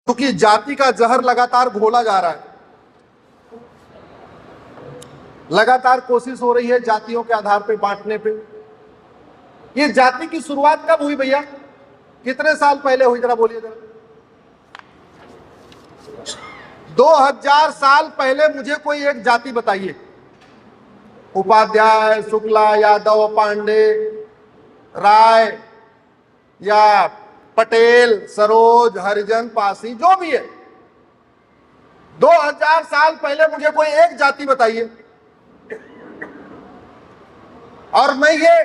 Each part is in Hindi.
क्योंकि जाति का जहर लगातार घोला जा रहा है। लगातार कोशिश हो रही है जातियों के आधार पे बांटने पे। ये जाति की शुरुआत कब हुई भैया? कितने साल पहले हुई? जरा बोलिए जरा। 2000 साल पहले मुझे कोई एक जाति बताइए। उपाध्याय, शुक्ला, यादव, पांडे, राय या पटेल, सरोज, हरिजन, पासी, जो भी है, 2000 साल पहले मुझे कोई एक जाति बताइए। और मैं ये,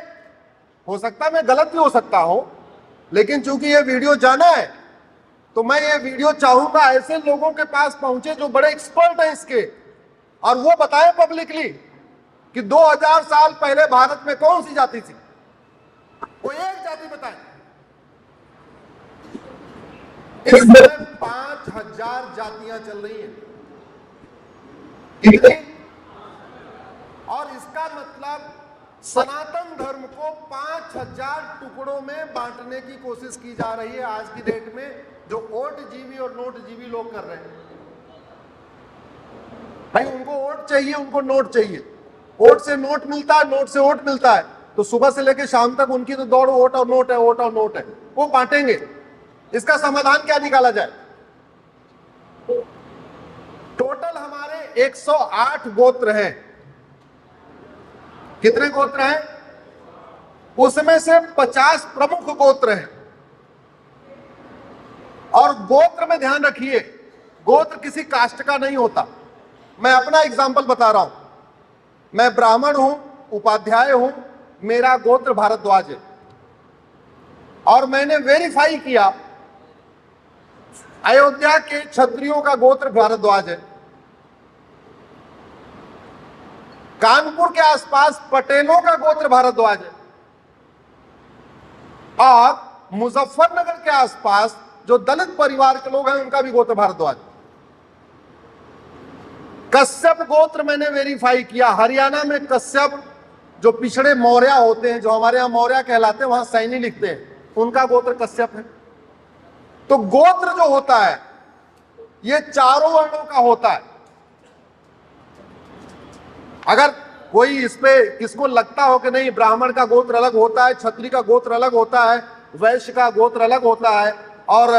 हो सकता मैं गलत भी हो सकता हूं, लेकिन चूंकि ये वीडियो जाना है तो मैं ये वीडियो चाहूंगा ऐसे लोगों के पास पहुंचे जो बड़े एक्सपर्ट हैं इसके, और वो बताएं पब्लिकली कि 2000 साल पहले भारत में कौन सी जाति थी। कोई एक जाति बताएं। इस समय 5000 जातियां चल रही हैं। कितनी? और इसका मतलब सनातन धर्म को 5000 टुकड़ों में बांटने की कोशिश की जा रही है आज की डेट में, जो वोट जीवी और नोट जीवी लोग कर रहे हैं। भाई उनको वोट चाहिए, उनको नोट चाहिए। वोट से नोट मिलता है, नोट से वोट मिलता है, तो सुबह से लेकर शाम तक उनकी तो दौड़ वोट और नोट है, वोट और नोट है। वो बांटेंगे। इसका समाधान क्या निकाला जाए? टोटल हमारे 108 गोत्र हैं। कितने गोत्र हैं? उसमें से 50 प्रमुख गोत्र हैं। और गोत्र में ध्यान रखिए, गोत्र किसी कास्ट का नहीं होता। मैं अपना एग्जांपल बता रहा हूं। मैं ब्राह्मण हूं, उपाध्याय हूं, मेरा गोत्र भारद्वाज है, और मैंने वेरीफाई किया अयोध्या के क्षत्रियों का गोत्र भारद्वाज है। कानपुर के आसपास पटेलों का गोत्र भारद्वाज है, और मुजफ्फरनगर के आसपास जो दलित परिवार के लोग हैं उनका भी गोत्र भारद्वाज। कश्यप गोत्र मैंने वेरीफाई किया। हरियाणा में कश्यप, जो पिछड़े मौर्य होते हैं, जो हमारे यहां मौर्य कहलाते हैं, वहां सैनी लिखते हैं, उनका गोत्र कश्यप है। तो गोत्र जो होता है ये चारों वर्णों का होता है। अगर कोई इस पे किसको लगता हो कि नहीं ब्राह्मण का गोत्र अलग होता है, क्षत्रिय का गोत्र अलग होता है, वैश्य का गोत्र अलग होता है, और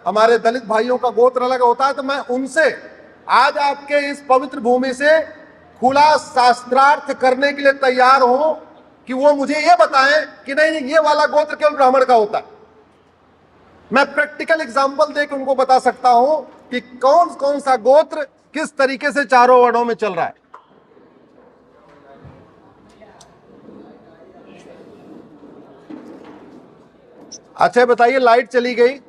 हमारे दलित भाइयों का गोत्र अलग होता है, तो मैं उनसे आज आपके इस पवित्र भूमि से खुला शास्त्रार्थ करने के लिए तैयार हूं कि वो मुझे ये बताएं कि नहीं ये वाला गोत्र केवल ब्राह्मण का होता है। मैं प्रैक्टिकल एग्जांपल देकर उनको बता सकता हूं कि कौन कौन सा गोत्र किस तरीके से चारों वर्णों में चल रहा है। अच्छा बताइए, लाइट चली गई,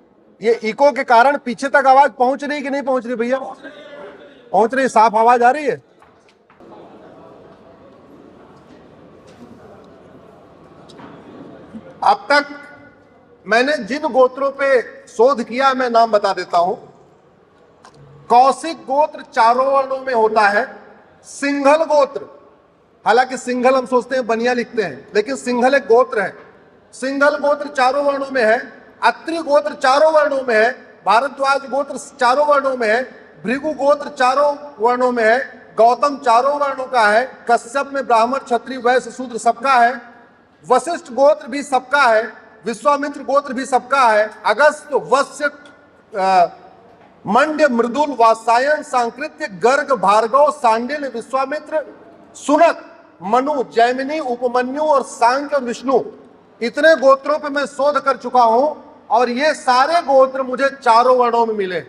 ये इको के कारण पीछे तक आवाज पहुंच रही कि नहीं पहुंच रही भैया? पहुंच रही, साफ आवाज आ रही है? अब तक मैंने जिन गोत्रों पे शोध किया मैं नाम बता देता हूं। कौशिक गोत्र चारों वर्णों में होता है। सिंघल गोत्र, हालांकि सिंघल हम सोचते हैं बनिया लिखते हैं, लेकिन सिंघल एक गोत्र है। सिंघल गोत्र चारों वर्णों में है। अत्रि गोत्र चारों वर्णों में है। भारद्वाज गोत्र चारों वर्णों में है। भृगु गोत्र चारों वर्णों में है। गौतम चारों वर्णों का है। कश्यप में ब्राह्मण, क्षत्रिय, वैश्य, शूद्र सबका है। वशिष्ठ गोत्र भी सबका है। विश्वामित्र गोत्र भी सबका है। अगस्त, वत्स्य, मंड्य, मृदुल, वात्सायन, सांकृत्य, गर्ग, भार्गव, सांडिल्य, विश्वामित्र, सुनक, मनु, जैमिनी, उपमन्यु और सांख्य और विष्णु, इतने गोत्रों पे मैं शोध कर चुका हूं, और ये सारे गोत्र मुझे चारों वर्णों में मिले।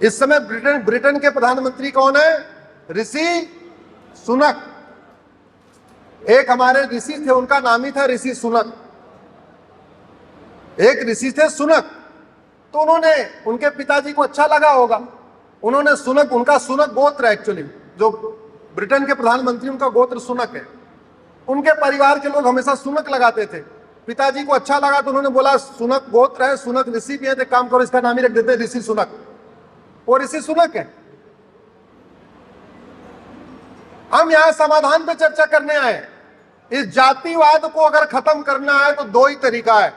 इस समय ब्रिटेन के प्रधानमंत्री कौन है? ऋषि सुनक। एक हमारे ऋषि थे, उनका नाम ही था ऋषि सुनक। एक ऋषि थे सुनक, तो उन्होंने, उनके पिताजी को अच्छा लगा होगा, उन्होंने सुनक, उनका सुनक गोत्र है एक्चुअली, जो ब्रिटेन के प्रधानमंत्री उनका गोत्र सुनक है। उनके परिवार के लोग हमेशा सुनक लगाते थे। पिताजी को अच्छा लगा तो उन्होंने बोला सुनक गोत्र है, सुनक ऋषि भी है, तो काम करो इसका नाम ही रख देते हैं ऋषि सुनक। वो ऋषि सुनक है। हम यहां समाधान पे चर्चा करने आए। इस जातिवाद को अगर खत्म करना है तो दो ही तरीका है।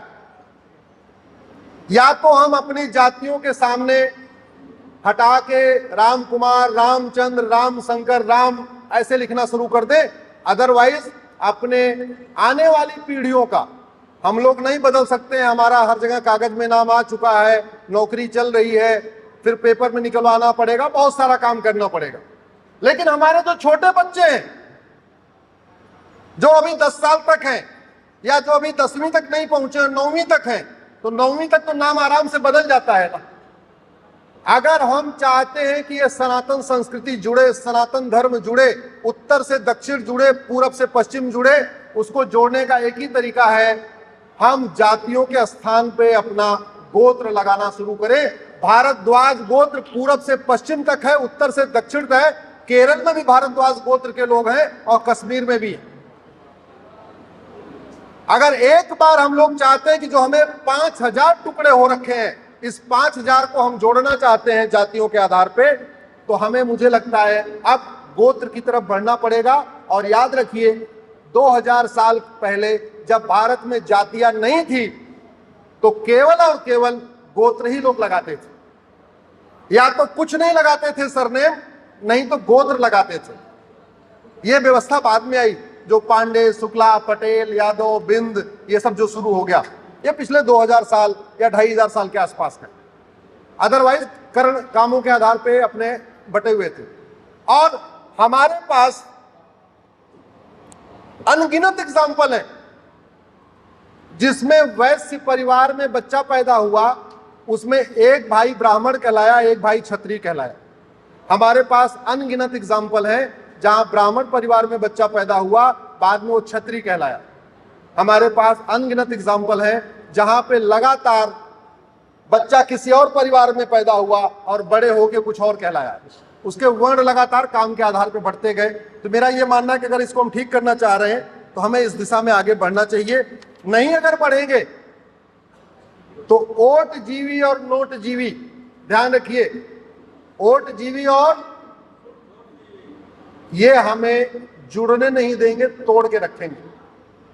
या तो हम अपनी जातियों के सामने हटा के राम कुमार, रामचंद्र, राम शंकर, राम ऐसे लिखना शुरू कर दें, अदरवाइज अपने आने वाली पीढ़ियों का हम लोग नहीं बदल सकते हैं। हमारा हर जगह कागज में नाम आ चुका है, नौकरी चल रही है, फिर पेपर में निकलवाना पड़ेगा, बहुत सारा काम करना पड़ेगा। लेकिन हमारे जो छोटे बच्चे हैं, जो अभी 10 साल तक हैं, या जो अभी 10वीं तक नहीं पहुंचे, 9वीं तक हैं, तो 9वीं तक तो नाम आराम से बदल जाता है ना। अगर हम चाहते हैं कि ये सनातन संस्कृति जुड़े, सनातन धर्म जुड़े, उत्तर से दक्षिण जुड़े, पूरब से पश्चिम जुड़े, उसको जोड़ने का एक ही तरीका है, हम जातियों के स्थान पे अपना गोत्र लगाना शुरू करें। भारद्वाज गोत्र पूरब से पश्चिम तक है, उत्तर से दक्षिण तक है। केरल में भी भारद्वाज गोत्र के लोग हैं और कश्मीर में भी। अगर एक बार हम लोग चाहते हैं कि जो हमें 5000 टुकड़े हो रखे हैं, इस 5000 को हम जोड़ना चाहते हैं जातियों के आधार पे, तो हमें, मुझे लगता है, अब गोत्र की तरफ बढ़ना पड़ेगा। और याद रखिए, 2000 साल पहले जब भारत में जातियां नहीं थी, तो केवल और केवल गोत्र ही लोग लगाते थे। या तो कुछ नहीं लगाते थे सरनेम, नहीं तो गोत्र लगाते थे। यह व्यवस्था बाद में आई, जो पांडे, शुक्ला, पटेल, यादव, बिंद, ये सब जो शुरू हो गया, ये पिछले 2000 साल या 2500 साल के आसपास है। अदरवाइज कर्ण कामों के आधार पे अपने बटे हुए थे। और हमारे पास अनगिनत एग्जाम्पल है जिसमें वैश्य परिवार में बच्चा पैदा हुआ, उसमें एक भाई ब्राह्मण कहलाया, एक भाई क्षत्रिय कहलाया। हमारे पास अनगिनत एग्जाम्पल है जहां ब्राह्मण परिवार में बच्चा पैदा हुआ, बाद में वो क्षत्रिय कहलाया। हमारे पास अनगिनत एग्जाम्पल है जहां पे लगातार बच्चा किसी और परिवार में पैदा हुआ और बड़े होके कुछ और कहलाया। उसके वर्ण लगातार काम के आधार पर बढ़ते गए। तो मेरा ये मानना है कि अगर इसको हम ठीक करना चाह रहे हैं तो हमें इस दिशा में आगे बढ़ना चाहिए। नहीं अगर बढ़ेंगे तो ओट जीवी और नोट जीवी, ध्यान रखिए, ओट जीवी और ये हमें जुड़ने नहीं देंगे, तोड़ के रखेंगे।